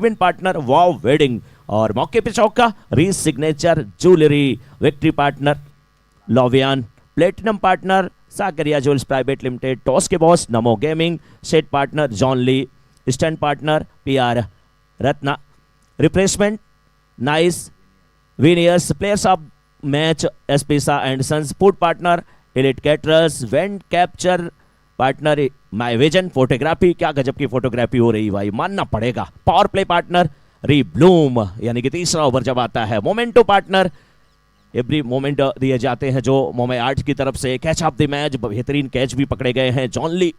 Win partner वाव wedding और मौके पे चौका re signature jewellery, victory partner लॉवियान, platinum partner Sakaria jewels private limited, toss के boss Namo gaming, set partner John Lee, stand partner PR Ratna, replacement nice विनियर्स, players of match एसपीसा and sons, food partner elite caterers, event capture partner my vision, photography क्या गजब की photography हो रही भाई, मानना पड़ेगा। Power play partner re bloom, यानी कि तीसरा ओवर जब आता है। मोमेंटो पार्टनर एवरी मोमेंट दिए जाते हैं जो मोमे आर्ट की तरफ से। कैच ऑफ द मैच, बेहतरीन कैच भी पकड़े गए हैं। John Lee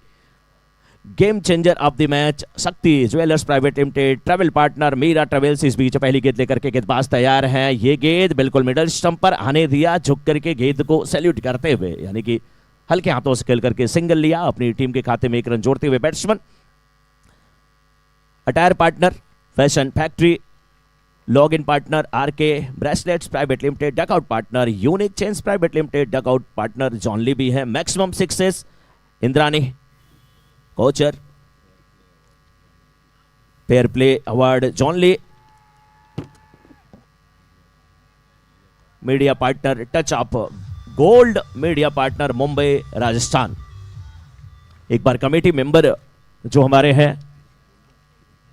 game changer of the match, Shakti jewellers private limited, travel partner Meera travels. इस बीच पहली गेंद लेकर के गेंदबाज तैयार हैं। ये गेंद बिल्कुल मिडल स्टंप पर आने दिया, झुक करके गेंद को सैल्यूट करते हुए, यानी कि हल्के हाथों से खेल करके सिंगल लिया, अपनी टीम के खाते में एक रन जोड़ते हुए batsman. Attire partner fashion factory, log in partner RK bracelets private limited, dugout partner unique change private limited, dugout partner John Lee भी है। Maximum sixes Indrani Kochar, fair play award John Lee, media partner touch up gold, media partner Mumbai Rajasthan. एक बार committee member जो हमारे हैं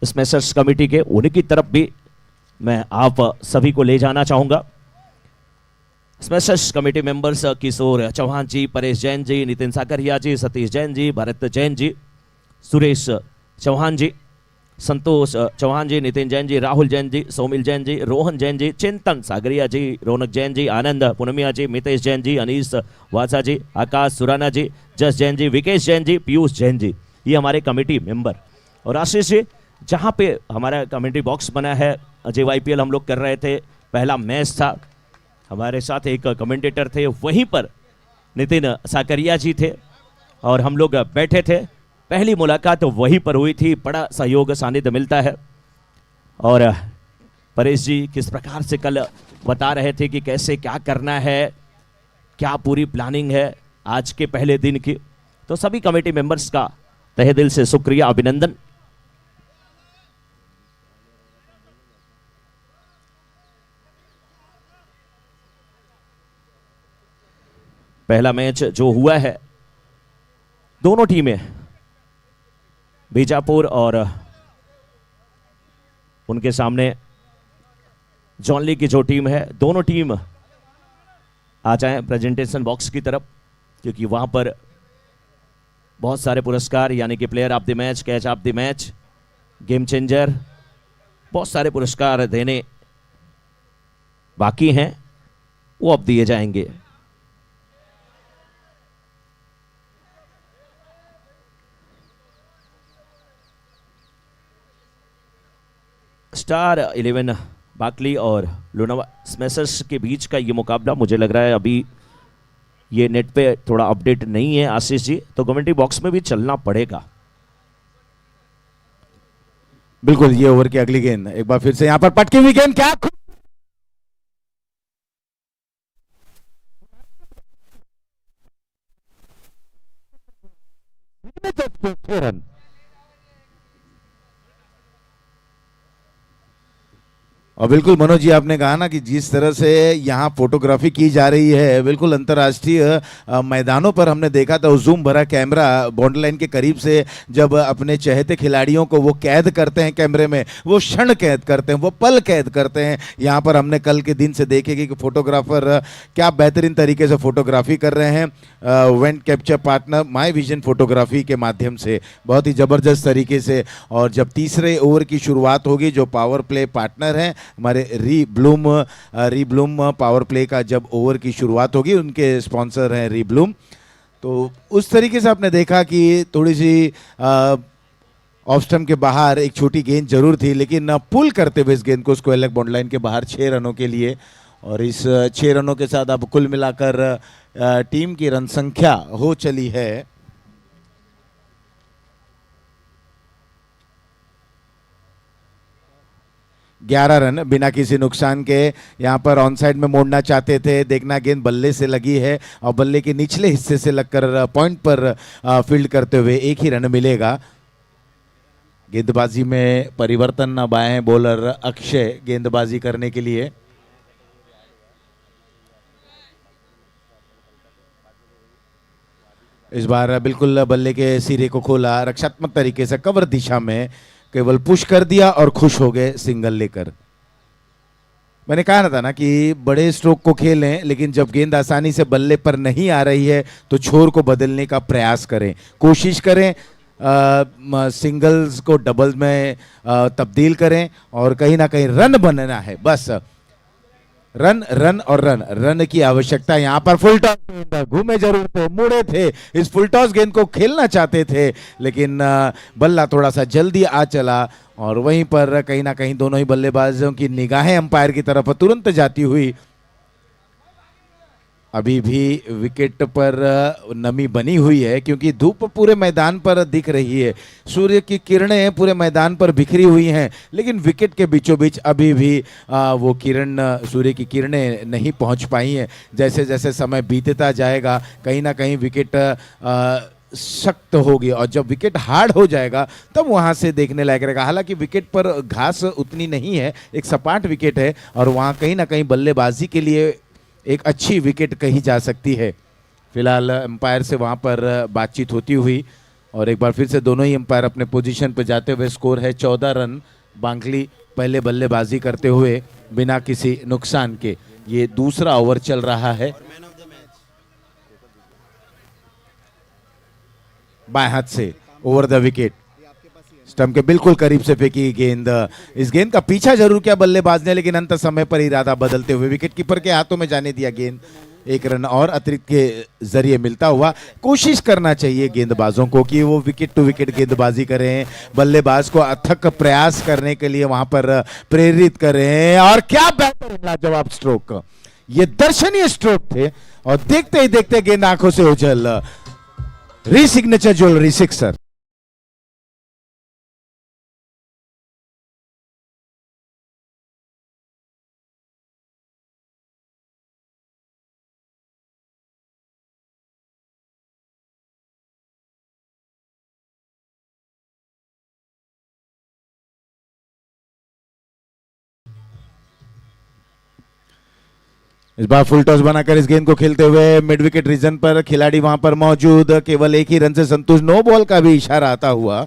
smashers committee के, उनकी तरफ भी मैं आप सभी को ले जाना चाहूंगा। स्मैशर्स कमेटी मेंबर्स किशोर चौहान जी, परेश जैन जी, नितिन साकरिया जी, सतीश जैन जी, भरत जैन जी, सुरेश चौहान जी, संतोष चौहान जी, नितिन जैन जी, राहुल जैन जी, सौमिल जैन जी, रोहन जैन जी, चिंतन सागरिया जी, रौनक जैन जी, आनंद पूनमिया जी, मितेश जैन जी, अनीस वासा जी, आकाश सुराना जी, जस जैन जी, विकेश जैन जी, पीयूष जैन जी, ये हमारे कमेटी मेंबर। और आशीष जी, जहाँ पे हमारा कमेटी बॉक्स बना है, JYPL हम लोग कर रहे थे, पहला मैच था, हमारे साथ एक कमेंटेटर थे, वहीं पर नितिन साकरिया जी थे और हम लोग बैठे थे। पहली मुलाकात वहीं पर हुई थी, बड़ा सहयोग सानिध्य मिलता है। और परेश जी किस प्रकार से कल बता रहे थे कि कैसे क्या करना है, क्या पूरी प्लानिंग है आज के पहले दिन की। तो सभी कमेटी मेंबर्स का तहे दिल से शुक्रिया, अभिनंदन। पहला मैच जो हुआ है, दोनों टीमें बीजापुर और उनके सामने जॉन ली की जो टीम है, दोनों टीम आ जाएं प्रेजेंटेशन बॉक्स की तरफ, क्योंकि वहां पर बहुत सारे पुरस्कार, यानी कि player of the match, catch of the match, game changer, बहुत सारे पुरस्कार देने बाकी हैं, वो अब दिए जाएंगे। स्टार 11 बाकली और लुनावा स्मैशर्स के बीच का ये मुकाबला, मुझे लग रहा है अभी ये नेट पे थोड़ा अपडेट नहीं है आशीष जी, तो कमेंट्री बॉक्स में भी चलना पड़ेगा। बिल्कुल, ये ओवर की अगली गेंद एक बार फिर से यहां पर पटकी हुई गेंद, क्या रन। और बिल्कुल मनोज जी, आपने कहा ना कि जिस तरह से यहाँ फोटोग्राफी की जा रही है, बिल्कुल अंतर्राष्ट्रीय मैदानों पर हमने देखा था, जूम भरा कैमरा बॉर्डर लाइन के करीब से जब अपने चहेते खिलाड़ियों को वो कैद करते हैं कैमरे में, वो क्षण कैद करते हैं, वो पल कैद करते हैं। यहाँ पर हमने कल के दिन से देखे कि फोटोग्राफर क्या बेहतरीन तरीके से फोटोग्राफी कर रहे हैं went capture partner my vision photography के माध्यम से, बहुत ही ज़बरदस्त तरीके से। और जब तीसरे ओवर की शुरुआत होगी, जो पावर प्ले पार्टनर हैं हमारे री ब्लूम पावर प्ले का जब ओवर की शुरुआत होगी, उनके स्पॉन्सर हैं री ब्लूम, तो उस तरीके से आपने देखा कि थोड़ी सी ऑफ स्टंप के बाहर एक छोटी गेंद जरूर थी, लेकिन पुल करते हुए इस गेंद को स्क्वायर लेग बाउंड्री लाइन के बाहर 6 रनों के लिए। और इस 6 रनों के साथ अब कुल मिलाकर टीम की रन संख्या हो चली है 11 रन बिना किसी नुकसान के। यहाँ पर ऑन साइड में मोड़ना चाहते थे, देखना गेंद बल्ले से लगी है और बल्ले के निचले हिस्से से लगकर पॉइंट पर फील्ड करते हुए एक ही रन मिलेगा। गेंदबाजी में परिवर्तन, बाएं बॉलर अक्षय गेंदबाजी करने के लिए। इस बार बिल्कुल बल्ले के सिरे को खोला, रक्षात्मक तरीके से कवर दिशा में केवल पुश कर दिया और खुश हो गए सिंगल लेकर। मैंने कहा ना था ना कि बड़े स्ट्रोक को खेलें, लेकिन जब गेंद आसानी से बल्ले पर नहीं आ रही है तो छोर को बदलने का प्रयास करें, कोशिश करें, सिंगल्स को डबल्स में तब्दील करें और कहीं ना कहीं रन बनना है। बस रन रन और रन, रन की आवश्यकता। यहाँ पर फुल टॉस गेंद, घूमे जरूर थे, मुड़े थे, इस फुल टॉस गेंद को खेलना चाहते थे, लेकिन बल्ला थोड़ा सा जल्दी आ चला और वहीं पर कहीं ना कहीं दोनों ही बल्लेबाजों की निगाहें अंपायर की तरफ तुरंत जाती हुई। अभी भी विकेट पर नमी बनी हुई है क्योंकि धूप पूरे मैदान पर दिख रही है, सूर्य की किरणें पूरे मैदान पर बिखरी हुई हैं, लेकिन विकेट के बीचों बीच अभी भी वो किरण, सूर्य की किरणें नहीं पहुंच पाई हैं। जैसे जैसे समय बीतता जाएगा कहीं ना कहीं विकेट सख्त होगी और जब विकेट हार्ड हो जाएगा तब वहां से देखने लायक रहेगा। हालांकि विकेट पर घास उतनी नहीं है, एक सपाट विकेट है और वहां कहीं ना कहीं बल्लेबाजी के लिए एक अच्छी विकेट कही जा सकती है। फिलहाल अंपायर से वहां पर बातचीत होती हुई और एक बार फिर से दोनों ही अंपायर अपने पोजीशन पर जाते हुए। स्कोर है 14 रन। बांकली पहले बल्लेबाजी करते हुए बिना किसी नुकसान के। ये दूसरा ओवर चल रहा है। बाएं हाथ से ओवर द विकेट, स्टंप के बिल्कुल करीब से फेंकी गेंद। इस गेंद का पीछा जरूर किया बल्लेबाज ने, लेकिन अंत समय पर इरादा बदलते हुए विकेट कीपर के हाथों में जाने दिया गेंद। एक रन और अतिरिक्त के जरिए मिलता हुआ। कोशिश करना चाहिए गेंदबाजों को कि वो विकेट टू विकेट गेंदबाजी करें, बल्लेबाज को अथक प्रयास करने के लिए वहां पर प्रेरित करें। और क्या बेहतर लाजवाब स्ट्रोक, ये दर्शनीय स्ट्रोक थे और देखते ही देखते गेंद आंखों से ओझल। री सिग्नेचर ज्वेलरी सिक्सर। इस बार फुल टॉस बनाकर इस गेंद को खेलते हुए मिड विकेट रीजन पर खिलाड़ी वहां पर मौजूद, केवल एक ही रन से संतुष्ट। नो बॉल का भी इशारा आता हुआ।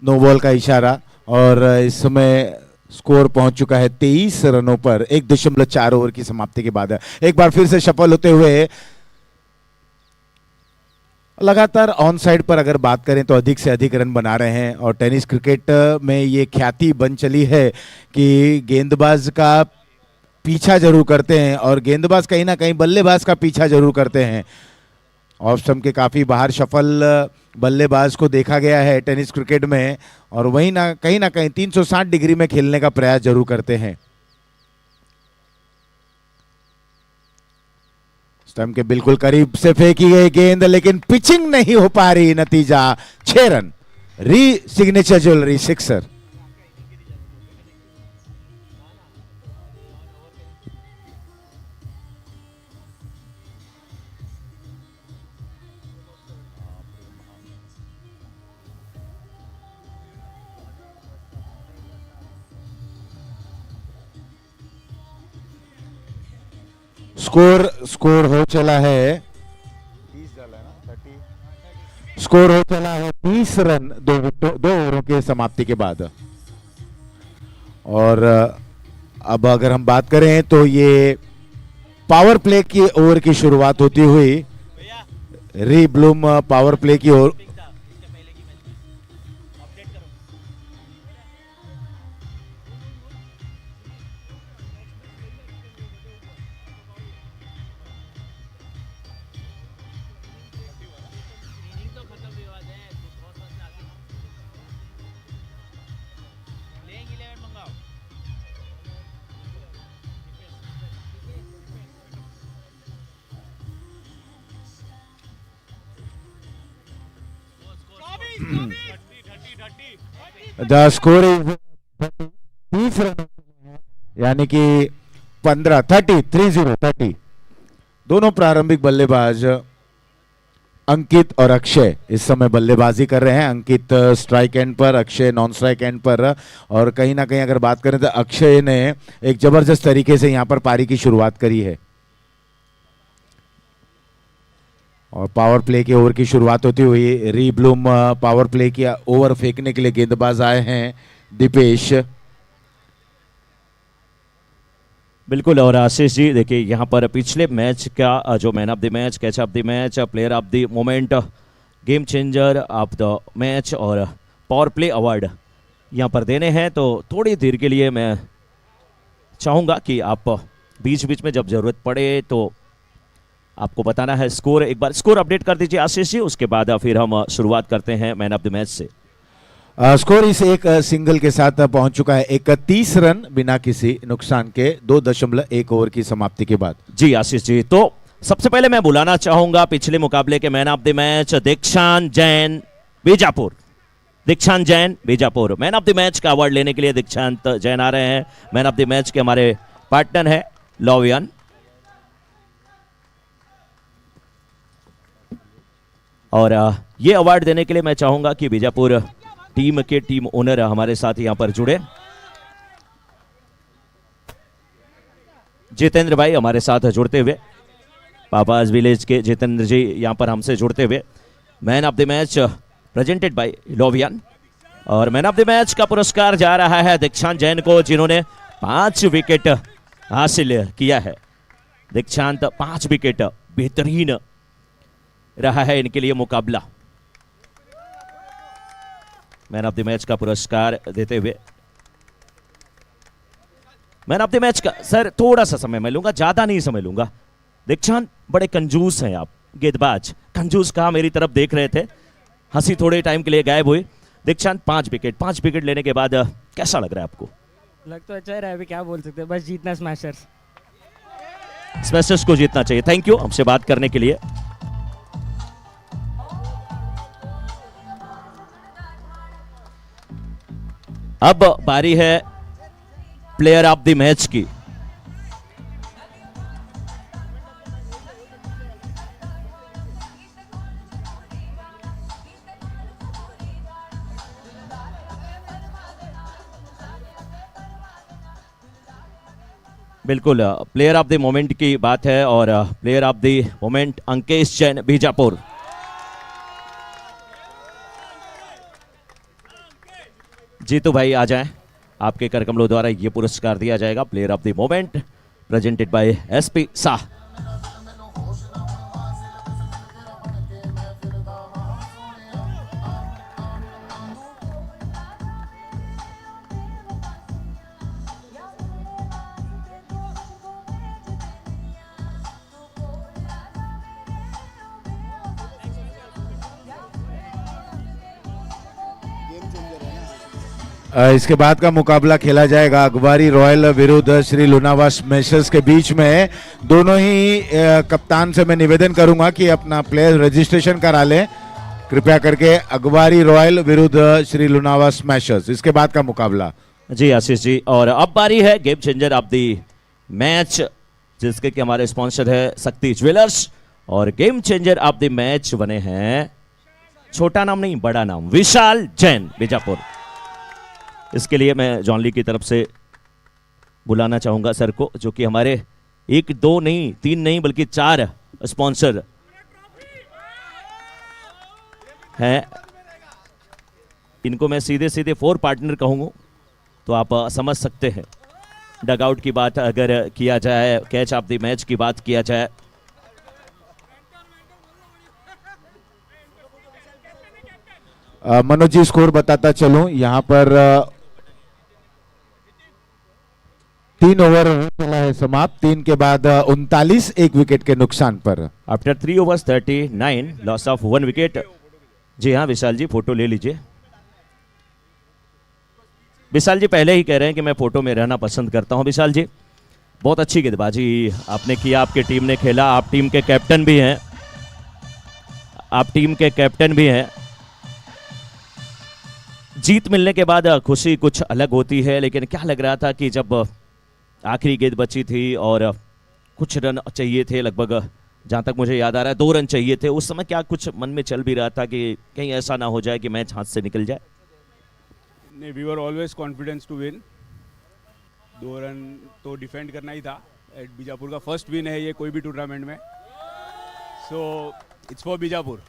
नो बॉल का इशारा और इस समय स्कोर पहुंच चुका है 23 रनों पर 1.4 ओवर की समाप्ति के बाद। एक बार फिर से सफल होते हुए लगातार ऑन साइड पर अगर बात करें तो अधिक से अधिक रन बना रहे हैं और टेनिस क्रिकेट में ये ख्याति बन चली है कि गेंदबाज का पीछा जरूर करते हैं और गेंदबाज कहीं ना कहीं बल्लेबाज का पीछा जरूर करते हैं। ऑफ स्टंप के काफी बाहर सफल बल्लेबाज को देखा गया है टेनिस क्रिकेट में और वहीं ना कहीं 360 डिग्री में खेलने का प्रयास जरूर करते हैं। स्टंप के बिल्कुल करीब से फेंकी गई गेंद, लेकिन पिचिंग नहीं हो पा रही। नतीजा 6 रन। री सिग्नेचर ज्वेलरी सिक्सर। स्कोर हो चला है, स्कोर हो चला है 30 रन 2 ओवरों के समाप्ति के बाद। और अब अगर हम बात करें तो ये पावर प्ले की ओवर की शुरुआत होती हुई। री ब्लूम पावर प्ले की ओर। द स्कोर इज 30 रन, यानी कि 30 दोनों प्रारंभिक बल्लेबाज अंकित और अक्षय इस समय बल्लेबाजी कर रहे हैं। अंकित स्ट्राइक एंड पर, अक्षय नॉन स्ट्राइक एंड पर। और कहीं ना कहीं अगर बात करें तो अक्षय ने एक जबरदस्त तरीके से यहां पर पारी की शुरुआत करी है। और पावर प्ले के ओवर की शुरुआत होती हुई री ब्लूम पावर प्ले की ओवर फेंकने के लिए गेंदबाज आए हैं दीपेश। बिल्कुल। और आशीष जी देखिए यहाँ पर पिछले मैच का जो man of the match, catch of the match, player of the moment, game changer of the match और पावर प्ले अवार्ड यहाँ पर देने हैं। तो थोड़ी देर के लिए मैं चाहूँगा कि आप बीच बीच में जब ज़रूरत पड़े तो आपको बताना है स्कोर। एक बार स्कोर अपडेट कर दीजिए आशीष जी, उसके बाद फिर हम शुरुआत करते हैं मैन ऑफ द मैच से। स्कोर इस एक सिंगल के साथ पहुंच चुका है 31 रन बिना किसी नुकसान के 2.1 ओवर की समाप्ति के बाद। जी आशीष जी, तो सबसे पहले मैं बुलाना चाहूंगा पिछले मुकाबले के मैन ऑफ द मैच दीक्षांत जैन बीजापुर। दीक्षांत Jain Bijapur man of the match का अवार्ड लेने के लिए दीक्षांत जैन आ रहे हैं। मैन ऑफ द मैच के हमारे पार्टनर है लॉवियन। और ये अवार्ड देने के लिए मैं चाहूंगा कि बीजापुर टीम के टीम ओनर हमारे साथ यहां पर जुड़े। जितेंद्र भाई हमारे साथ जुड़ते हुए, पापाज विलेज के जितेंद्र जी यहां पर हमसे जुड़ते हुए। Man of the match presented by लोवियन। और मैन ऑफ द मैच का पुरस्कार जा रहा है दीक्षांत जैन को, जिन्होंने 5 विकेट हासिल किया है। दीक्षांत 5 विकेट, बेहतरीन रहा है इनके लिए मुकाबला। मैन ऑफ द मैच का पुरस्कार देते हुए मैन ऑफ द मैच का सर थोड़ा सा समय मैं लूंगा, ज्यादा नहीं समय लूंगा। दीक्षांत बड़े कंजूस हैं आप, गेंदबाज कंजूस कहा मेरी तरफ देख रहे थे, हंसी थोड़े टाइम के लिए गायब हुई। दीक्षांत 5 विकेट लेने के बाद कैसा लग रहा है आपको? लग तो अच्छा रहा है, अभी क्या बोल सकते हैं, बस जीतना स्मैशर्स। स्मैशर्स को जीतना चाहिए। थैंक यू हमसे बात करने के लिए। अब बारी है प्लेयर ऑफ द मैच की। बिल्कुल प्लेयर ऑफ द मोमेंट की बात है और player of the moment Ankesh Jain Bijapur. Jitu भाई आ जाएं, आपके कर कमलों द्वारा ये पुरस्कार दिया जाएगा player of the moment presented by SP Shah. इसके बाद का मुकाबला खेला जाएगा अगवारी रॉयल विरुद्ध श्री लुनावास स्मैशर्स के बीच में। दोनों ही कप्तान से मैं निवेदन करूंगा कि अपना प्लेयर रजिस्ट्रेशन करा लें कृपया करके। अगवारी रॉयल विरुद्ध श्री लुनावास स्मैशर्स, इसके बाद का मुकाबला। जी आशीष जी, और अब बारी है game changer of the match, जिसके कि हमारे स्पॉन्सर है शक्ति ज्वेलर्स। और game changer of the match बने हैं, छोटा नाम नहीं बड़ा नाम, विशाल जैन बीजापुर। इसके लिए मैं जॉन ली की तरफ से बुलाना चाहूंगा सर को, जो कि हमारे 1 2 नहीं 3 नहीं बल्कि 4 स्पॉन्सर हैं। इनको मैं सीधे सीधे 4 पार्टनर कहूंगा तो आप समझ सकते हैं। डगआउट की बात अगर किया जाए, कैच ऑफ द मैच की बात किया जाए, मनोज जी स्कोर बताता चलूं, यहां पर 3 ओवर चला है समाप्त। 3 के बाद 39 1 विकेट के नुकसान पर। After 3 overs 39 loss of 1 wicket. जी हाँ विशाल जी, फोटो ले लीजिए। विशाल जी पहले ही कह रहे हैं कि मैं फोटो में रहना पसंद करता हूं। विशाल जी बहुत अच्छी गेंदबाजी आपने किया, आपकी टीम ने खेला, आप टीम के कैप्टन भी हैं, जीत मिलने के बाद खुशी कुछ अलग होती है, लेकिन क्या लग रहा था कि जब आखिरी गेंद बची थी और कुछ रन चाहिए थे, लगभग जहां तक मुझे याद आ रहा है 2 रन चाहिए थे, उस समय क्या कुछ मन में चल भी रहा था कि कहीं ऐसा ना हो जाए कि मैच हाथ से निकल जाए? नहीं, we were always confidence to win. 2 run तो डिफेंड करना ही था। एट बीजापुर का फर्स्ट विन है ये कोई भी टूर्नामेंट में, सो इट्स फॉर बीजापुर।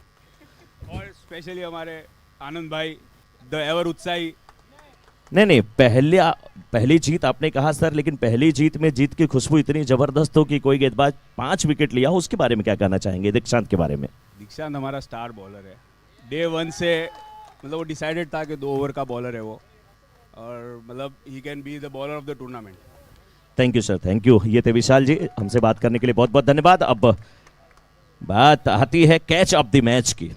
और स्पेशली हमारे आनंद भाई, द एवर उत्साही। नहीं, पहली जीत आपने कहा सर, लेकिन पहली जीत में जीत की खुशबू इतनी जबरदस्त हो कि कोई गेंदबाज 5 विकेट लिया हो, उसके बारे में क्या कहना चाहेंगे, दीक्षांत के बारे में? दीक्षांत हमारा स्टार बॉलर है। डे 1 से मतलब वो डिसाइडेड था कि 2 ओवर का बॉलर है वो, और मतलब he can be the bowler of the tournament. Thank you sir, thank you. ये थे विशाल जी, हमसे बात करने के लिए बहुत बहुत धन्यवाद। अब बात आती है कैच ऑफ द मैच की,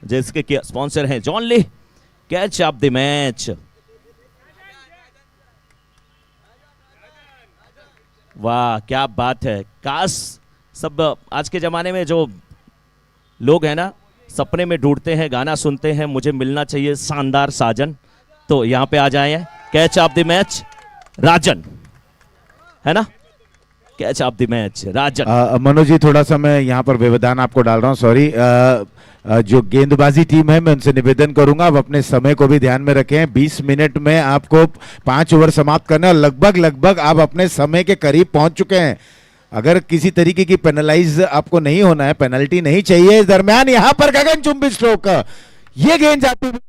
जिसके स्पॉन्सर हैं John Lee. Catch of the match, वाह क्या बात है। काश सब आज के जमाने में जो लोग हैं ना, सपने में ढूंढते हैं, गाना सुनते हैं, मुझे मिलना चाहिए शानदार साजन, तो यहाँ पे आ जाए हैं। कैच ऑफ द मैच राजन, है ना? कैच ऑफ द मैच राजन। मनोज जी, थोड़ा सा मैं यहाँ पर व्यवधान आपको डाल रहा हूँ, सॉरी। जो गेंदबाजी टीम है, मैं उनसे निवेदन करूंगा आप अपने समय को भी ध्यान में रखें। 20 मिनट में आपको 5 ओवर समाप्त करना है, लगभग आप अपने समय के करीब पहुंच चुके हैं। अगर किसी तरीके की पेनलाइज आपको नहीं होना है, पेनल्टी नहीं चाहिए। इस दरमियान यहां पर गगनचुंबी स्ट्रोक, ये गेंद जाती हुई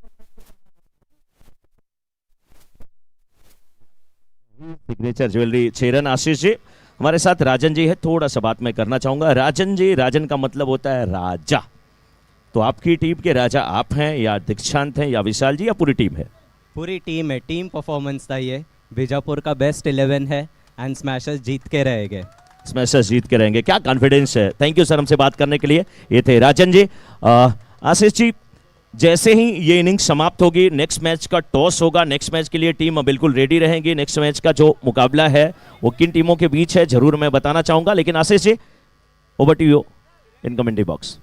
signature jewellery 6 run. Ashish ji हमारे साथ राजन जी है, थोड़ा सा बात मैं करना चाहूंगा। राजन जी, राजन का मतलब होता है राजा, तो आपकी टीम के राजा आप हैं या दीक्षांत हैं या विशाल जी या पूरी टीम है? पूरी टीम है, टीम परफॉर्मेंस था ये। बीजापुर का बेस्ट 11 है एंड स्मैशर्स जीत के रहेंगे। स्मैशर्स जीत के रहेंगे, क्या कॉन्फिडेंस है। थैंक यू सर हमसे बात करने के लिए। ये थे राजन जी। आशीष जी, जैसे ही ये इनिंग्स समाप्त होगी, नेक्स्ट मैच का टॉस होगा, नेक्स्ट मैच के लिए टीम बिल्कुल रेडी रहेंगी। नेक्स्ट मैच का जो मुकाबला है वो किन टीमों के बीच है जरूर मैं बताना चाहूंगा, लेकिन Ashish ji over to you in commentary box.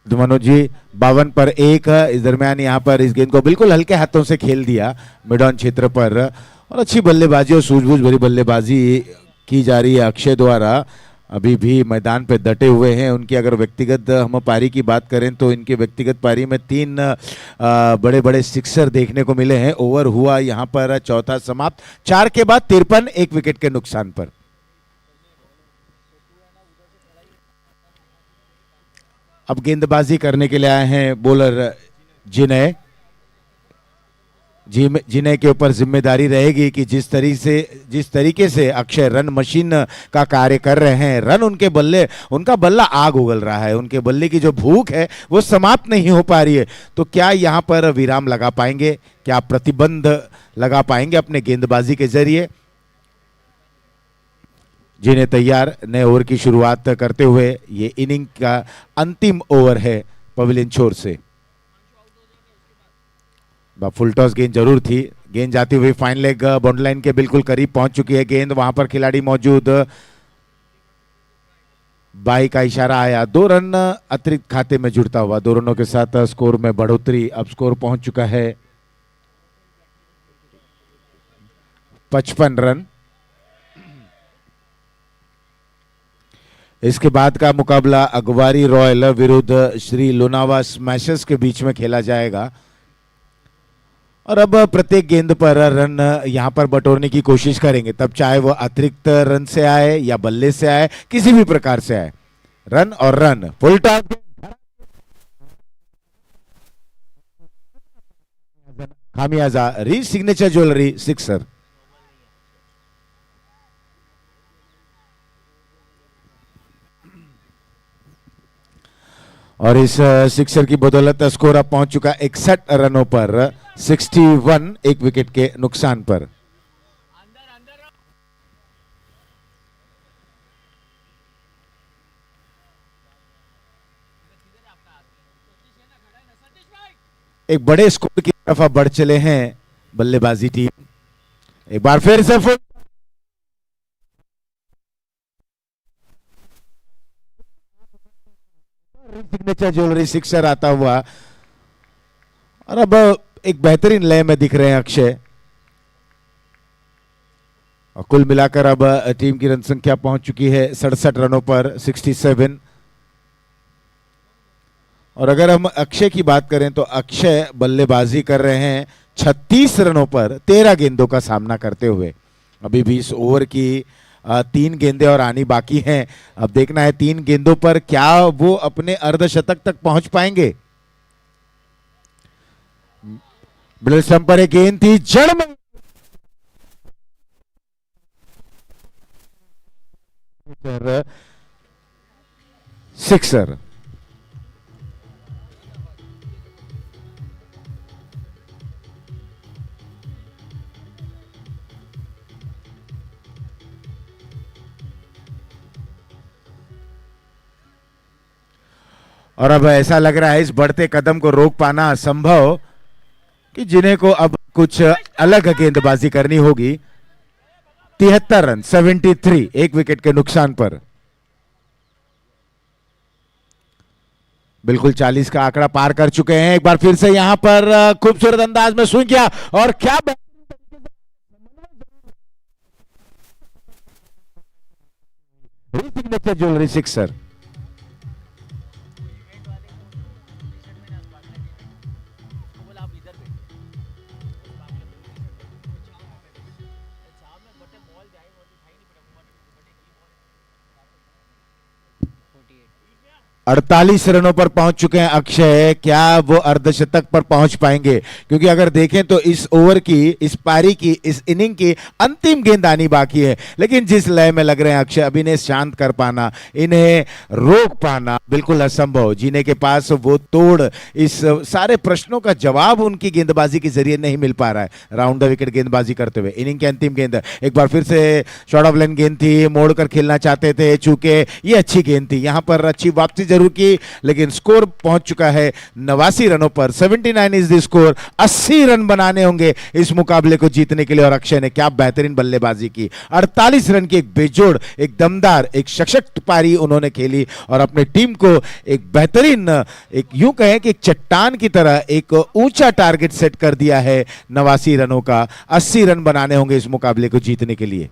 Manoj ji, 52 पर 1। इस दरमियान यहाँ पर इस गेंद को बिल्कुल हल्के हाथों से खेल दिया मिड ऑन क्षेत्र पर, और अच्छी बल्लेबाजी और सूझबूझ भरी बल्लेबाजी की जा रही है अक्षय द्वारा। अभी भी मैदान पे डटे हुए हैं। उनकी अगर व्यक्तिगत हम पारी की बात करें तो इनके व्यक्तिगत पारी में 3 बड़े बड़े सिक्सर देखने को मिले हैं। ओवर हुआ यहाँ पर चौथा समाप्त, 4 के बाद 53, 1 विकेट के नुकसान पर। अब गेंदबाजी करने के लिए आए हैं बॉलर जिनय। जिनय के ऊपर जिम्मेदारी रहेगी कि जिस तरीके से अक्षय रन मशीन का कार्य कर रहे हैं, रन उनका बल्ला आग उगल रहा है। उनके बल्ले की जो भूख है वो समाप्त नहीं हो पा रही है। तो क्या यहाँ पर विराम लगा पाएंगे, क्या प्रतिबंध लगा पाएंगे अपने गेंदबाजी के जरिए? जिन्हें तैयार नए ओवर की शुरुआत करते हुए, ये इनिंग का अंतिम ओवर है पवेलियन छोर से। फुल टॉस गेंद जरूर थी, गेंद जाती हुई फाइन लेग बाउंड्री लाइन के बिल्कुल करीब पहुंच चुकी है गेंद, वहां पर खिलाड़ी मौजूद, बाई का इशारा आया। 2 रन अतिरिक्त खाते में जुड़ता हुआ, 2 रनों के साथ स्कोर में बढ़ोतरी। अब स्कोर पहुंच चुका है 55 रन। इसके बाद का मुकाबला अगवारी रॉयल विरुद्ध श्री लोनावा स्मैशर्स के बीच में खेला जाएगा। और अब प्रत्येक गेंद पर रन यहां पर बटोरने की कोशिश करेंगे, तब चाहे वो अतिरिक्त रन से आए या बल्ले से आए, किसी भी प्रकार से आए, रन और रन। फुल टॉस, खामियाजा री सिग्नेचर ज्वेलरी सिक्सर। और इस सिक्सर की बदौलत स्कोर अब पहुंच चुका 61 रनों पर, 61, 1 विकेट के नुकसान पर। एक बड़े स्कोर की तरफ अब बढ़ चले हैं बल्लेबाजी टीम। एक बार फिर से फुल सिग्नेचर ज्वेलरी सिक्सर आता हुआ, और अब एक बेहतरीन लय में दिख रहे हैं अक्षय। और कुल मिलाकर अब टीम की रन संख्या पहुंच चुकी है 67 रनों पर, 67। और अगर हम अक्षय की बात करें तो अक्षय बल्लेबाजी कर रहे हैं 36 रनों पर 13 गेंदों का सामना करते हुए। अभी 20 ओवर की 3 गेंदें और आनी बाकी हैं। अब देखना है 3 गेंदों पर क्या वो अपने अर्धशतक तक पहुंच पाएंगे। मिडिल स्टंप पर एक गेंद थी, जड़ में सिक्सर। और अब ऐसा लग रहा है इस बढ़ते कदम को रोक पाना असंभव, कि जिन्हें को अब कुछ अलग गेंदबाजी करनी होगी। 73 रन, 73, एक विकेट के नुकसान पर। बिल्कुल 40 का आंकड़ा पार कर चुके हैं। एक बार फिर से यहां पर खूबसूरत अंदाज में स्विंग किया और क्या सिग्नेचर ज्वेलरी सिक्सर। अड़तालीस रनों पर पहुंच चुके हैं अक्षय। क्या वो अर्धशतक पर पहुंच पाएंगे? क्योंकि अगर देखें तो इस ओवर की, इस पारी की, इस इनिंग की अंतिम गेंद आनी बाकी है। लेकिन जिस लय में लग रहे हैं अक्षय, अब इन्हें शांत कर पाना, इन्हें रोक पाना बिल्कुल असंभव। जीने के पास वो तोड़, इस सारे प्रश्नों का जवाब उनकी गेंदबाजी के जरिए नहीं मिल पा रहा है। राउंड द विकेट गेंदबाजी करते हुए इनिंग की अंतिम गेंद एक बार फिर से शॉर्ट ऑफ लेन गेंद थी, मोड़कर खेलना चाहते थे, चूंकि ये अच्छी गेंद थी। यहां पर अच्छी वापसी जरूर की, लेकिन स्कोर पहुंच चुका है 89 रनों पर। 79 इज द स्कोर। 80 रन बनाने होंगे इस मुकाबले को जीतने के लिए। और अक्षय ने क्या बेहतरीन बल्लेबाजी की। 48 रन की एक बेजोड़, एक दमदार, एक सशक्त पारी उन्होंने खेली और अपने टीम को एक बेहतरीन, एक यूं कहें कि एक चट्टान की तरह एक ऊंचा टारगेट सेट कर दिया है 89 रनों का। 80 रन बनाने होंगे इस मुकाबले को जीतने के लिए।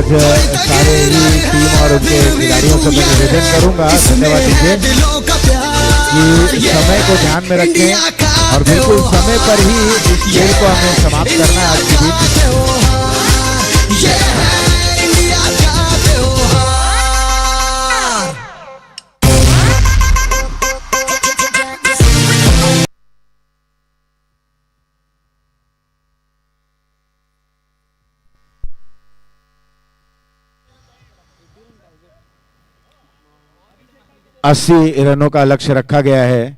सारे ही टीम और उनके खिलाड़ियों से मैं निवेदन करूंगा, धन्यवाद दीजिए, कि समय को ध्यान में रखें और बिल्कुल समय पर ही इस खेल को हमें समाप्त करना है आज के दिन। अस्सी रनों का लक्ष्य रखा गया है।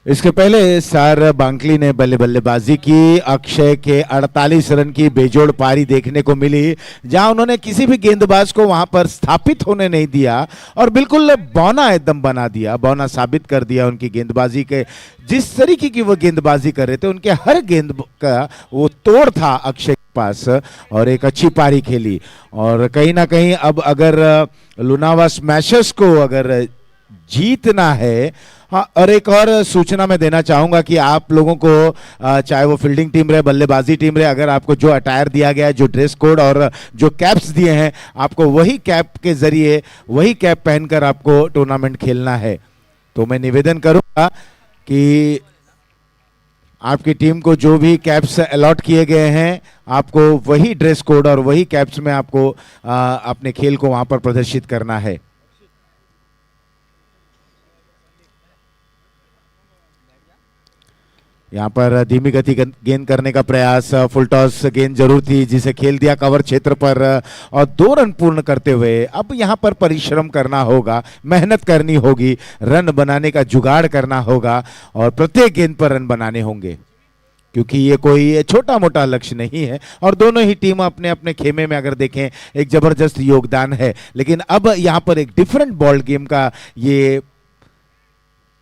इसके पहले स्टार बांकली ने बल्लेबाजी की। अक्षय के 48 रन की बेजोड़ पारी देखने को मिली, जहां उन्होंने किसी भी गेंदबाज को वहां पर स्थापित होने नहीं दिया और बिल्कुल बौना एकदम बना दिया, बौना साबित कर दिया उनकी गेंदबाजी के। जिस तरीके की वो गेंदबाजी कर रहे थे, उनके हर गेंद का वो तोड़ था अक्षय के पास, और एक अच्छी पारी खेली। और कहीं ना कहीं अब अगर लुनावा स्मैशर्स को अगर जीतना है, हाँ, और एक और सूचना मैं देना चाहूंगा कि आप लोगों को चाहे वो फील्डिंग टीम रहे, बल्लेबाजी टीम रहे, अगर आपको जो अटायर दिया गया है, जो ड्रेस कोड और जो कैप्स दिए हैं, आपको वही कैप के जरिए, वही कैप पहनकर आपको टूर्नामेंट खेलना है। तो मैं निवेदन करूंगा कि आपकी टीम को जो भी कैप्स अलॉट किए गए हैं, आपको वही ड्रेस कोड और वही कैप्स में आपको अपने खेल को वहां पर प्रदर्शित करना है। यहाँ पर धीमी गति गेंद करने का प्रयास, फुल टॉस गेंद जरूर थी जिसे खेल दिया कवर क्षेत्र पर, और 2 रन पूर्ण करते हुए अब यहाँ पर परिश्रम करना होगा, मेहनत करनी होगी, रन बनाने का जुगाड़ करना होगा और प्रत्येक गेंद पर रन बनाने होंगे, क्योंकि ये कोई छोटा मोटा लक्ष्य नहीं है। और दोनों ही टीम अपने अपने खेमे में अगर देखें एक जबरदस्त योगदान है, लेकिन अब यहाँ पर एक डिफरेंट बॉल गेम का ये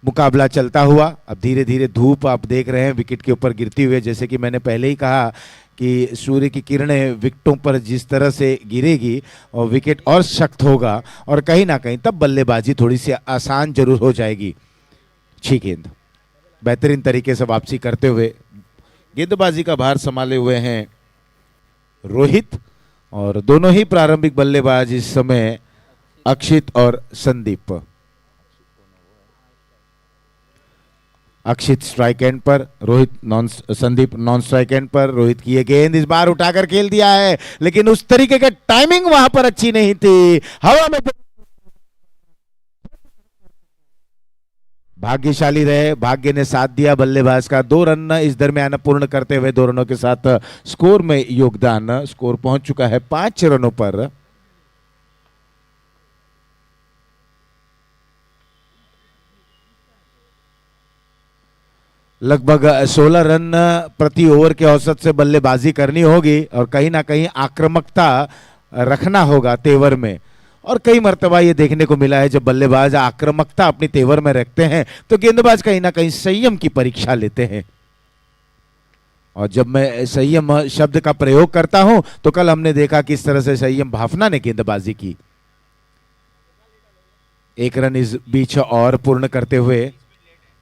मुकाबला चलता हुआ। अब धीरे धीरे धूप आप देख रहे हैं विकेट के ऊपर गिरती हुई, जैसे कि मैंने पहले ही कहा कि सूर्य की किरणें विकेटों पर जिस तरह से गिरेगी और विकेट और सख्त होगा, और कहीं ना कहीं तब बल्लेबाजी थोड़ी सी आसान जरूर हो जाएगी। अच्छी गेंद, बेहतरीन तरीके से वापसी करते हुए गेंदबाजी का भार संभाले हुए हैं रोहित, और दोनों ही प्रारंभिक बल्लेबाज इस समय अक्षित और संदीप। अक्षित स्ट्राइक एंड पर, संदीप नॉन स्ट्राइक एंड पर। रोहित की ये गेंद इस बार उठाकर खेल दिया है, लेकिन उस तरीके का टाइमिंग वहां पर अच्छी नहीं थी, हवा में भाग्यशाली रहे, भाग्य ने साथ दिया बल्लेबाज का। 2 रन इस दरमियान पूर्ण करते हुए 2 रनों के साथ स्कोर में योगदान, स्कोर पहुंच चुका है 5 रनों पर। लगभग 16 रन प्रति ओवर के औसत से बल्लेबाजी करनी होगी और कहीं ना कहीं आक्रामकता रखना होगा तेवर में। और कई मर्तबा ये देखने को मिला है जब बल्लेबाज आक्रामकता अपनी तेवर में रखते हैं तो गेंदबाज कहीं ना कहीं संयम की परीक्षा लेते हैं। और जब मैं संयम शब्द का प्रयोग करता हूं तो कल हमने देखा किस तरह से संयम भावना ने गेंदबाजी की। 1 रन इस बीच और पूर्ण करते हुए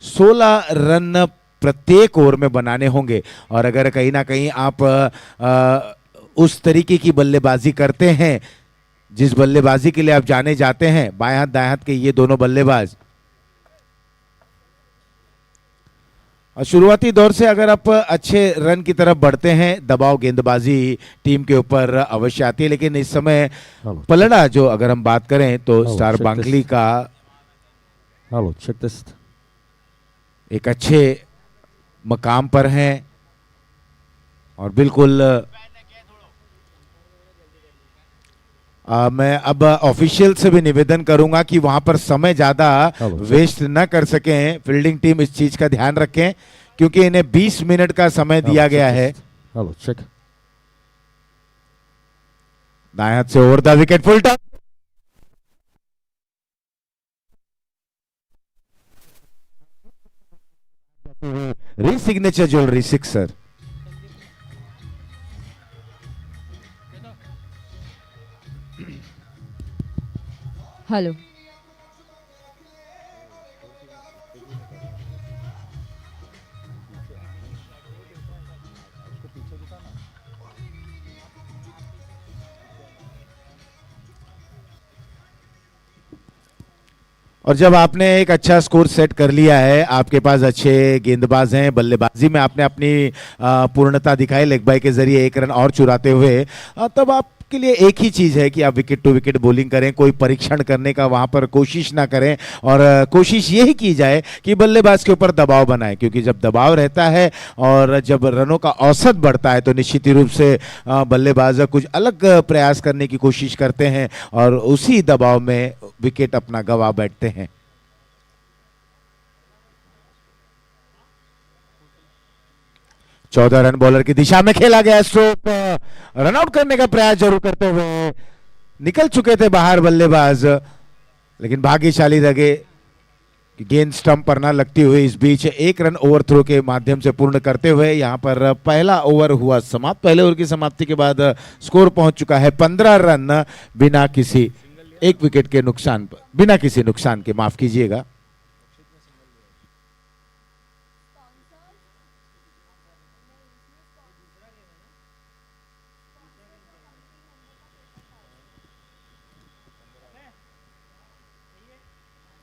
16 रन प्रत्येक ओवर में बनाने होंगे। और अगर कहीं ना कहीं आप उस तरीके की बल्लेबाजी करते हैं जिस बल्लेबाजी के लिए आप जाने जाते हैं, बाएं हाथ दाएं हाथ के ये दोनों बल्लेबाज, और शुरुआती दौर से अगर आप अच्छे रन की तरफ बढ़ते हैं, दबाव गेंदबाजी टीम के ऊपर अवश्य आती है। लेकिन इस समय पलड़ा जो अगर हम बात करें तो स्टार बांकली का एक अच्छे मकाम पर हैं और बिल्कुल मैं अब ऑफिशियल से भी निवेदन करूंगा कि वहां पर समय ज्यादा वेस्ट न कर सकें। फील्डिंग टीम इस चीज का ध्यान रखें क्योंकि इन्हें 20 मिनट का समय दिया गया है। दाएं हाथ से over the wicket, full toss, re signature jewellery 6 sir. Hello, और जब आपने एक अच्छा स्कोर सेट कर लिया है, आपके पास अच्छे गेंदबाज हैं, बल्लेबाजी में आपने अपनी पूर्णता दिखाई लेग बाय के जरिए 1 रन और चुराते हुए, तब आपके लिए एक ही चीज़ है कि आप विकेट टू विकेट बॉलिंग करें, कोई परीक्षण करने का वहां पर कोशिश ना करें और कोशिश यही की जाए कि बल्लेबाज के ऊपर दबाव बनाएं। क्योंकि जब दबाव रहता है और जब रनों का औसत बढ़ता है तो निश्चित रूप से बल्लेबाज कुछ अलग प्रयास करने की कोशिश करते हैं और उसी दबाव में विकेट अपना गंवा बैठते हैं। 14 रन बॉलर की दिशा में खेला गया स्ट्रोक, रन आउट करने का प्रयास जरूर करते हुए निकल चुके थे बाहर बल्लेबाज, लेकिन भाग्यशाली रहे कि गेंद स्टंप पर ना लगती हुई इस बीच एक रन ओवरथ्रो के माध्यम से पूर्ण करते हुए यहां पर पहला ओवर हुआ समाप्त। पहले ओवर की समाप्ति के बाद स्कोर पहुंच चुका है 15 रन बिना किसी एक विकेट के नुकसान पर, बिना किसी नुकसान के, माफ कीजिएगा।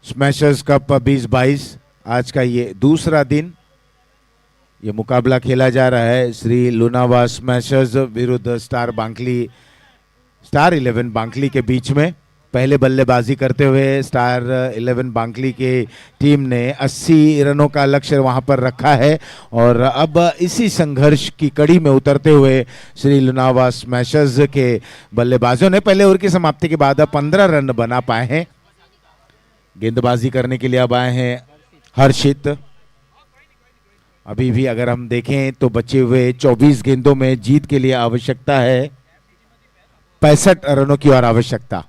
स्मैशर्स कप 2022 आज का ये दूसरा दिन ये मुकाबला खेला जा रहा है श्री लुनावा स्मैशर्स विरुद्ध स्टार 11 बांकली के बीच में। पहले बल्लेबाजी करते हुए स्टार 11 बांकली के टीम ने 80 रनों का लक्ष्य वहां पर रखा है और अब इसी संघर्ष की कड़ी में उतरते हुए श्री लुनावा स्मैशर्स के बल्लेबाजों ने पहले ओवर की समाप्ति के बाद 15 रन बना पाए हैं। गेंदबाजी करने के लिए अब आए हैं हर्षित। अभी भी अगर हम देखें तो बचे हुए 24 गेंदों में जीत के लिए आवश्यकता है 65 रनों की और आवश्यकता।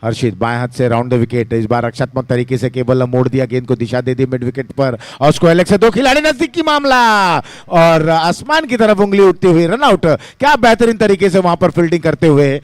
हर्षित बाएं हाथ से राउंड द विकेट, इस बार रक्षात्मक तरीके से केवल मोड़ दिया, गेंद को दिशा दे दी मिड विकेट पर और स्क्वायर लेग से दो खिलाड़ी नजदीक की मामला और आसमान की तरफ उंगली उठती हुई रन आउट। क्या बेहतरीन तरीके से वहां पर फील्डिंग करते हुए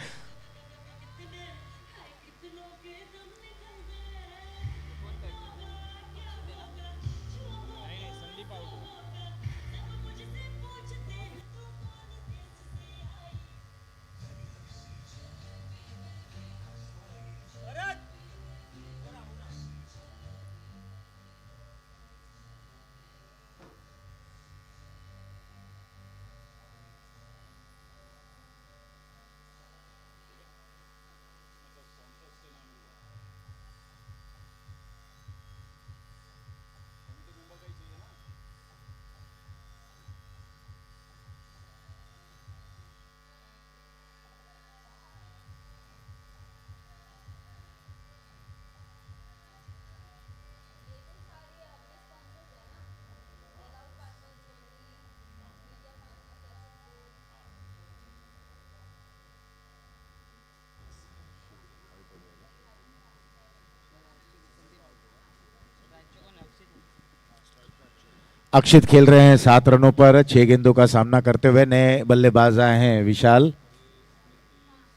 अक्षित खेल रहे हैं 7 रनों पर 6 गेंदों का सामना करते हुए। नए बल्लेबाज आए हैं विशाल।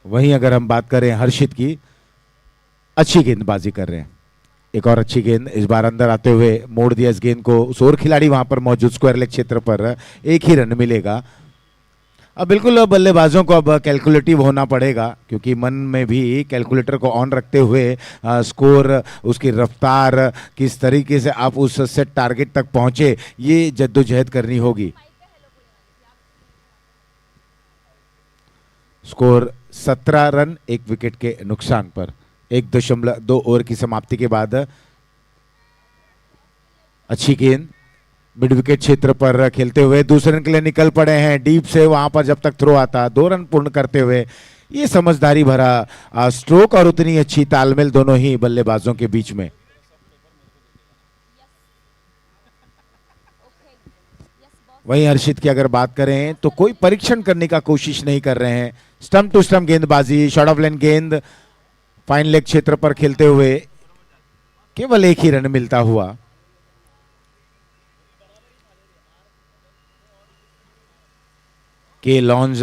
वहीं अगर हम बात करें हर्षित की, अच्छी गेंदबाजी कर रहे हैं। एक और अच्छी गेंद इस बार अंदर आते हुए मोड़ दिया इस गेंद को, सोर खिलाड़ी वहां पर मौजूद, स्क्वायर लेग क्षेत्र पर एक ही रन मिलेगा। अब बिल्कुल बल्लेबाजों को अब कैलकुलेटिव होना पड़ेगा क्योंकि मन में भी कैलकुलेटर को ऑन रखते हुए स्कोर, उसकी रफ्तार, किस तरीके से आप उस सेट टारगेट तक पहुंचे, ये जद्दोजहद करनी होगी। स्कोर 17 रन एक विकेट के नुकसान पर 1.2 ओवर की समाप्ति के बाद। अच्छी गेंद मिड विकेट क्षेत्र पर खेलते हुए दूसरे रन के लिए निकल पड़े हैं डीप से, वहां पर जब तक थ्रो आता 2 रन पूर्ण करते हुए। ये समझदारी भरा स्ट्रोक और उतनी अच्छी तालमेल दोनों ही बल्लेबाजों के बीच में। वहीं हर्षित की अगर बात करें तो कोई परीक्षण करने का कोशिश नहीं कर रहे हैं। स्टंप टू स्टंप गेंदबाजी, शॉर्ट ऑफ लाइन गेंद फाइन लेग क्षेत्र पर खेलते हुए केवल एक ही रन मिलता हुआ। के लॉन्ज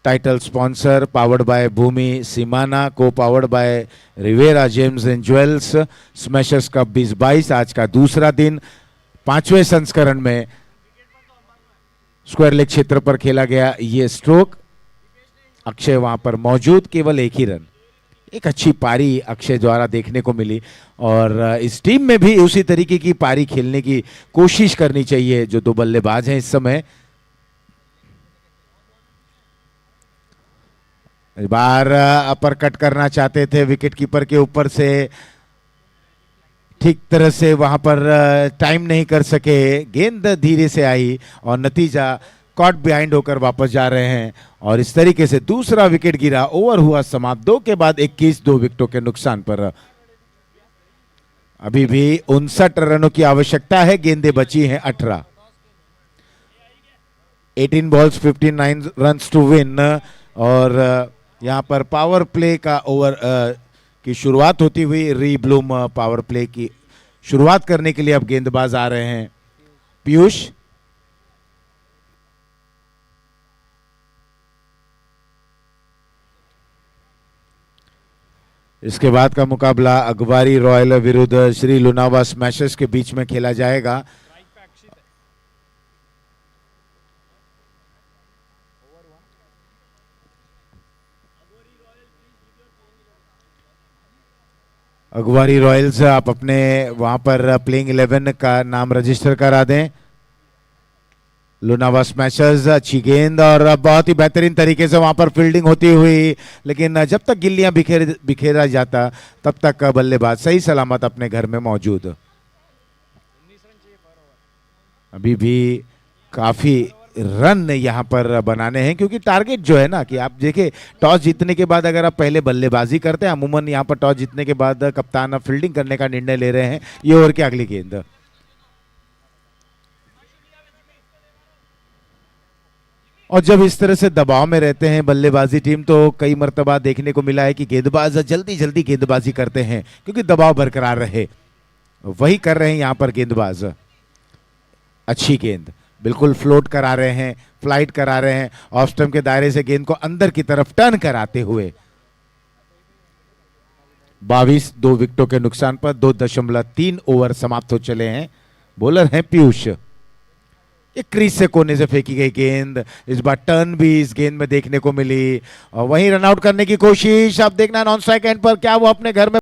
टाइटल स्पॉन्सर, पावर्ड बाय भूमि सिमाना, co powered by Riviera gems and jewels. Smashers cup 2022 आज का दूसरा दिन, 5वें संस्करण में स्क्वायर लेग क्षेत्र पर खेला गया ये स्ट्रोक। अक्षय वहां पर मौजूद, केवल एक ही रन। एक अच्छी पारी अक्षय द्वारा देखने को मिली और इस टीम में भी उसी तरीके की पारी खेलने की कोशिश करनी चाहिए जो 2 बल्लेबाज हैं इस समय। इस बार अपर कट करना चाहते थे विकेट कीपर के ऊपर से, ठीक तरह से वहां पर टाइम नहीं कर सके, गेंद धीरे से आई और नतीजा कॉट बिहाइंड होकर वापस जा रहे हैं और इस तरीके से दूसरा विकेट गिरा। ओवर हुआ समाप्त, 2 के बाद 21, 2 विकेटों के नुकसान पर। अभी भी 59 रनों की आवश्यकता है, गेंदें बची हैं 18। 18 बॉल्स 59 रन्स टू विन। और यहाँ पर पावर प्ले का ओवर की शुरुआत होती हुई। री ब्लूम पावर प्ले की शुरुआत करने के लिए अब गेंदबाज आ रहे हैं। पीयूष, इसके बाद का मुकाबला अगवारी रॉयल विरुद्ध श्री लुनावा स्मैशर्स के बीच में खेला जाएगा। अगवारी रॉयल्स, आप अपने वहां पर प्लेइंग 11 का नाम रजिस्टर करा दें। लुनावा स्मैशर्स, अच्छी गेंद और बहुत ही बेहतरीन तरीके से वहां पर फील्डिंग होती हुई, लेकिन जब तक गिल्लियां बिखेरा जाता तब तक बल्लेबाज सही सलामत अपने घर में मौजूद। अभी भी काफी रन यहां पर बनाने हैं, क्योंकि टारगेट जो है ना कि आप देखें, टॉस जीतने के बाद अगर आप पहले बल्लेबाजी करते हैं, अमूमन यहां पर टॉस जीतने के बाद कप्तान फील्डिंग करने का निर्णय ले रहे हैं। ये ओवर की अगली गेंद, और जब इस तरह से दबाव में रहते हैं बल्लेबाजी टीम, तो कई मर्तबा देखने को मिला है कि गेंदबाज जल्दी जल्दी गेंदबाजी करते हैं क्योंकि दबाव बरकरार रहे। वही कर रहे हैं यहां पर गेंदबाज। अच्छी गेंद, बिल्कुल फ्लोट करा रहे हैं, फ्लाइट करा रहे हैं, ऑफ स्टंप के दायरे से गेंद को अंदर की तरफ टर्न कराते हुए। 22 2 विकेटों के नुकसान पर 2.3 ओवर समाप्त हो चले हैं। बॉलर हैं पीयूष। एक क्रीज से कोने से फेंकी गई गेंद, इस बार टर्न भी इस गेंद में देखने को मिली, और वहीं रन आउट करने की कोशिश। अब देखना नॉन स्ट्राइक एंड पर क्या वो अपने घर में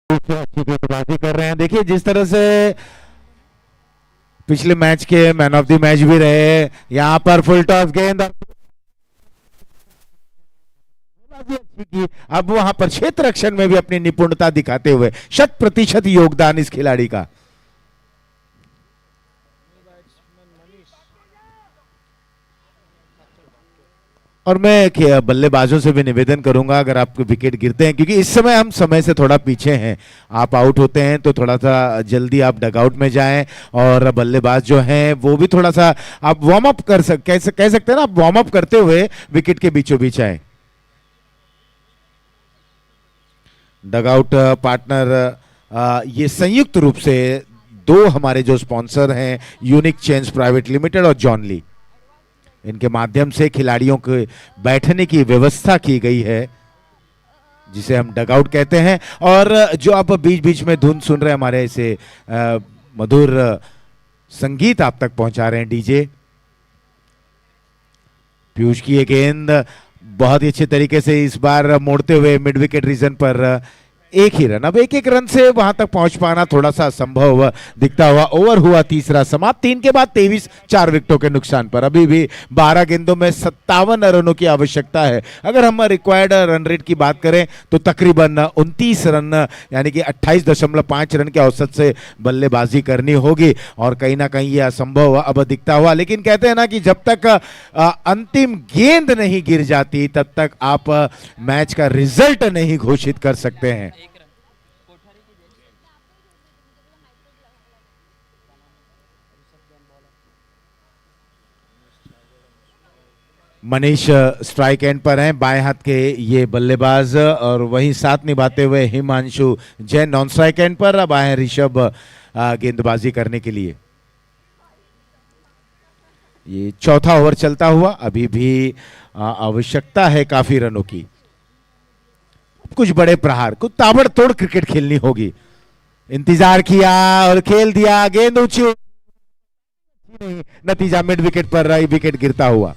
अच्छी गेंदबाजी कर रहे हैं। देखिए जिस तरह से पिछले मैच के मैन ऑफ द मैच भी रहे, यहां पर फुल टॉस गेंद की, अब वहां पर क्षेत्र रक्षण में भी अपनी निपुणता दिखाते हुए 100% योगदान इस खिलाड़ी का। और मैं बल्लेबाजों से भी निवेदन करूंगा, अगर आपके विकेट गिरते हैं, क्योंकि इस समय हम समय से थोड़ा पीछे हैं, आप आउट होते हैं तो थोड़ा सा जल्दी आप डगआउट में जाएं, और बल्लेबाज जो हैं वो भी थोड़ा सा आप वार्म अप कह सकते हैं ना, आप वार्म अप करते हुए विकेट के बीचों बीच आए। डगआउट पार्टनर ये संयुक्त रूप से दो हमारे जो स्पॉन्सर हैं, यूनिक चेंज प्राइवेट लिमिटेड और जॉन ली, इनके माध्यम से खिलाड़ियों के बैठने की व्यवस्था की गई है, जिसे हम डगआउट कहते हैं। और जो आप बीच बीच में धुन सुन रहे हैं, हमारे ऐसे मधुर संगीत आप तक पहुंचा रहे हैं डीजे। पीयूष की ये गेंद बहुत ही अच्छे तरीके से इस बार मोड़ते हुए मिड विकेट रीजन पर एक ही रन। अब एक एक रन से वहां तक पहुंच पाना थोड़ा सा असंभव दिखता हुआ ओवर हुआ तीसरा समाप्त। 3 के बाद 23, 4 विकेटों के नुकसान पर। अभी भी 12 गेंदों में 57 रनों की आवश्यकता है। अगर हम रिक्वायर्ड रन रेट की बात करें तो तकरीबन 29 रन यानी कि 28.5 रन के औसत से बल्लेबाजी करनी होगी, और कहीं ना कहीं यह असंभव अब दिखता हुआ। लेकिन कहते हैं ना कि जब तक अंतिम गेंद नहीं गिर जाती तब तक आप मैच का रिजल्ट नहीं घोषित कर सकते हैं। मनीष स्ट्राइक एंड पर हैं, बाएं हाथ के ये बल्लेबाज, और वहीं साथ निभाते हुए Himanshu Jain non strike and पर। अब आए ऋषभ गेंदबाजी करने के लिए। ये चौथा ओवर चलता हुआ, अभी भी आवश्यकता है काफी रनों की। कुछ बड़े प्रहार, कुछ ताबड़तोड़ क्रिकेट खेलनी होगी। इंतजार किया और खेल दिया, गेंद ऊंची नहीं, नतीजा मिड विकेट पर विकेट गिरता हुआ।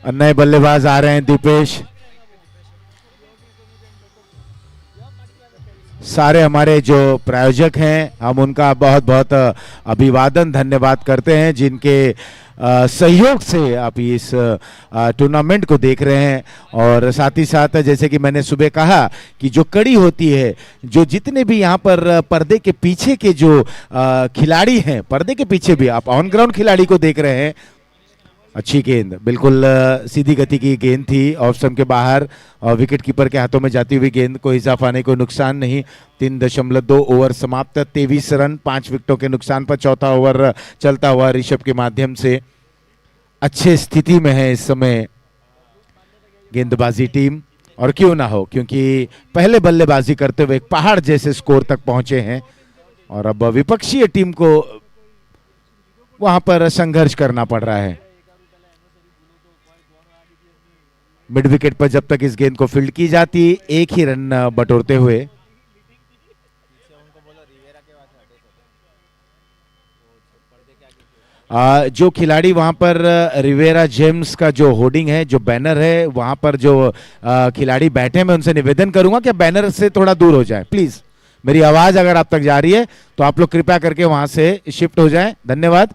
नए बल्लेबाज आ रहे हैं दीपेश। सारे हमारे जो प्रायोजक हैं हम उनका बहुत बहुत अभिवादन धन्यवाद करते हैं, जिनके सहयोग से आप इस टूर्नामेंट को देख रहे हैं। और साथ ही साथ जैसे कि मैंने सुबह कहा कि जो कड़ी होती है, जो जितने भी यहाँ पर पर्दे के पीछे के जो खिलाड़ी हैं, पर्दे के पीछे भी आप ऑन ग्राउंड खिलाड़ी को देख रहे हैं। अच्छी गेंद, बिल्कुल सीधी गति की गेंद थी, ऑफ स्टंप के बाहर और विकेट कीपर के हाथों में जाती हुई गेंद, कोई इजाफा नहीं, कोई नुकसान नहीं। 3.2 ओवर समाप्त, 23 रन, 5 विकेटों के नुकसान पर चौथा ओवर चलता हुआ ऋषभ के माध्यम से। अच्छे स्थिति में है इस समय गेंदबाजी टीम, और क्यों ना हो, क्योंकि पहले बल्लेबाजी करते हुए एक पहाड़ जैसे स्कोर तक पहुंचे हैं और अब विपक्षीय टीम को वहां पर संघर्ष करना पड़ रहा है। मिड विकेट पर जब तक इस गेंद को फील्ड की जाती, एक ही रन बटोरते हुए। जो खिलाड़ी वहां पर रिवेरा जेम्स का जो होर्डिंग है, जो बैनर है, वहां पर जो खिलाड़ी बैठे हैं, मैं उनसे निवेदन करूंगा कि बैनर से थोड़ा दूर हो जाए प्लीज। मेरी आवाज अगर आप तक जा रही है तो आप लोग कृपया करके वहां से शिफ्ट हो जाएं, धन्यवाद।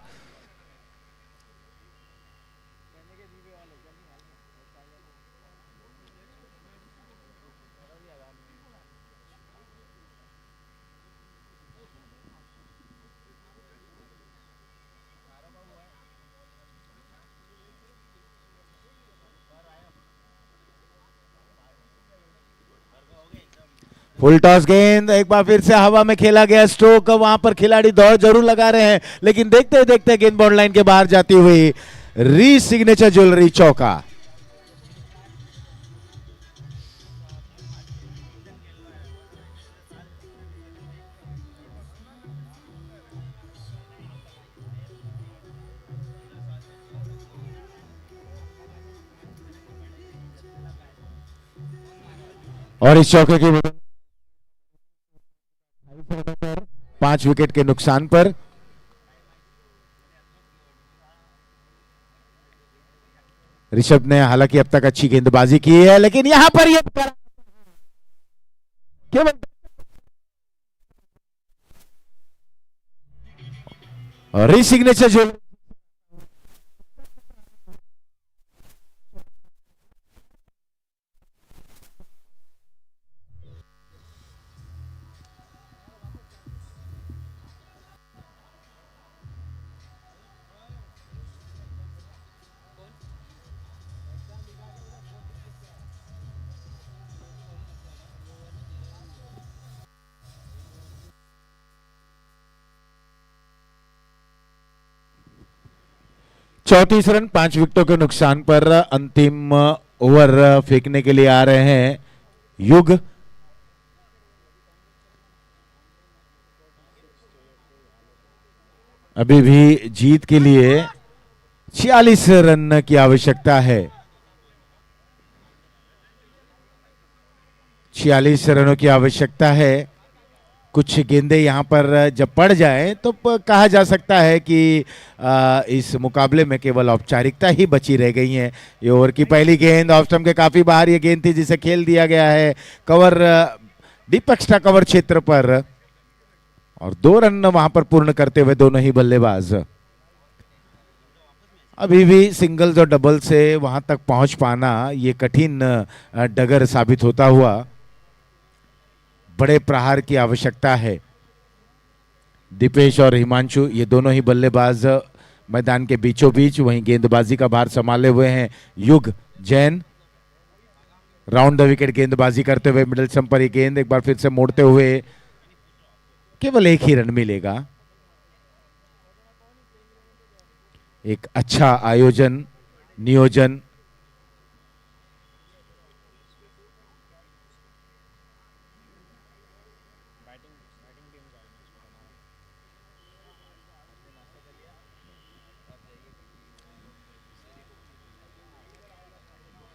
फुल टॉस गेंद एक बार फिर से हवा में खेला गया स्ट्रोक, वहां पर खिलाड़ी दौड़ जरूर लगा रहे हैं, लेकिन देखते देखते गेंद बॉर्डर लाइन के बाहर जाती हुई री सिग्नेचर ज्वेलरी चौका। और इस चौके की 5 विकेट के नुकसान पर ऋषभ ने हालांकि अब तक अच्छी गेंदबाजी की है, लेकिन यहां पर ये केवल री सिग्नेचर जो चौंतीस रन 5 विकेटों के नुकसान पर अंतिम ओवर फेंकने के लिए आ रहे हैं युग। अभी भी जीत के लिए 46 रन की आवश्यकता है। 46 रनों की आवश्यकता है। कुछ गेंदें यहां पर जब पड़ जाएं तो कहा जा सकता है कि इस मुकाबले में केवल औपचारिकता ही बची रह गई है। ये ओवर की पहली गेंद ऑफ स्टंप के काफी बाहर ये गेंद थी, जिसे खेल दिया गया है कवर, डीप एक्स्ट्रा कवर क्षेत्र पर, और 2 रन वहां पर पूर्ण करते हुए दोनों ही बल्लेबाज। अभी भी सिंगल्स और डबल से वहां तक पहुंच पाना ये कठिन डगर साबित होता हुआ। बड़े प्रहार की आवश्यकता है। दीपेश और हिमांशु ये दोनों ही बल्लेबाज मैदान के बीचों बीच, वहीं गेंदबाजी का भार संभाले हुए हैं युग जैन। राउंड द विकेट गेंदबाजी करते हुए मिडिल स्टंप पर ये गेंद एक बार फिर से मोड़ते हुए केवल एक ही रन मिलेगा। एक अच्छा आयोजन, नियोजन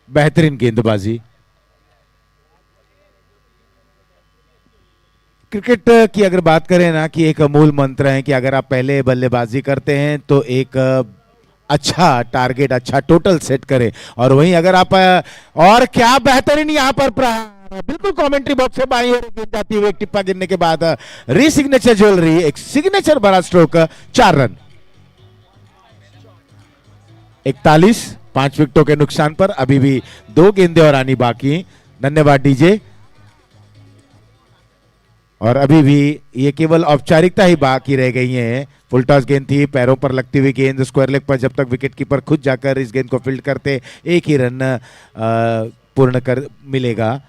बेहतरीन गेंदबाजी। क्रिकेट की अगर बात करें ना कि एक मूल मंत्र है कि अगर आप पहले बल्लेबाजी करते हैं तो एक अच्छा टारगेट, अच्छा टोटल सेट करें, और वहीं अगर आप और क्या बेहतरीन यहाँ पर प्रहार, बिल्कुल कमेंट्री बॉक्स से बाईं ओर गेंद जाती हुई एक टिप्पा गिरने के बाद री सिग्नेचर ज्वेलरी, एक सिग्नेचर बड़ा स्ट्रोक, 4 रन। 41, 5 विकेटों के नुकसान पर अभी भी 2 गेंदें और आनी बाकी। धन्यवाद डीजे। और अभी भी ये केवल औपचारिकता ही बाकी रह गई है। फुल टॉस गेंद थी, पैरों पर लगती हुई गेंद स्क्वायर लेग पर, जब तक विकेट कीपर खुद जाकर इस गेंद को फील्ड करते एक ही रन पूर्ण कर मिलेगा।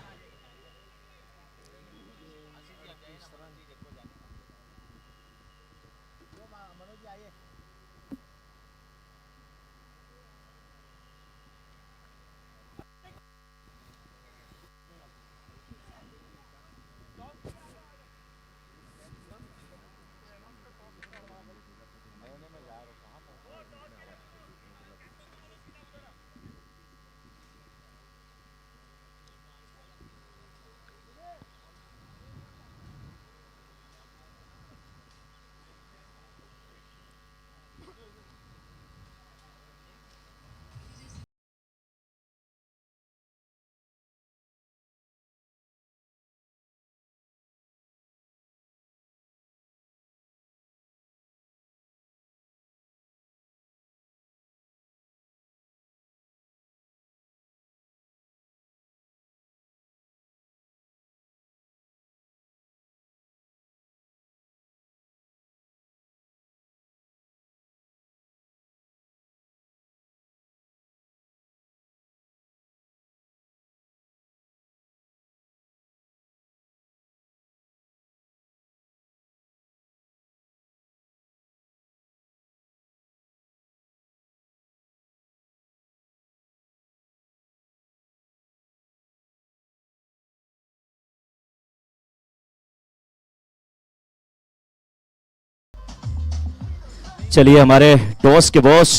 चलिए हमारे टॉस के बॉस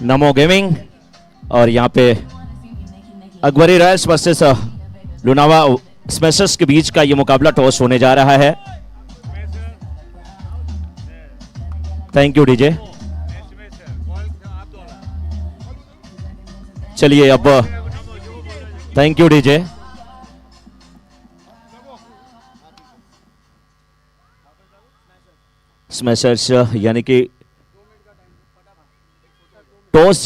नमो गेमिंग और यहाँ पे Akbari Royals versus Lunawa smashers के बीच का ये मुकाबला टॉस होने जा रहा है। Thank you DJ. चलिए अब थैंक यू डीजे। स्मैशर्स यानी कि टॉस जीत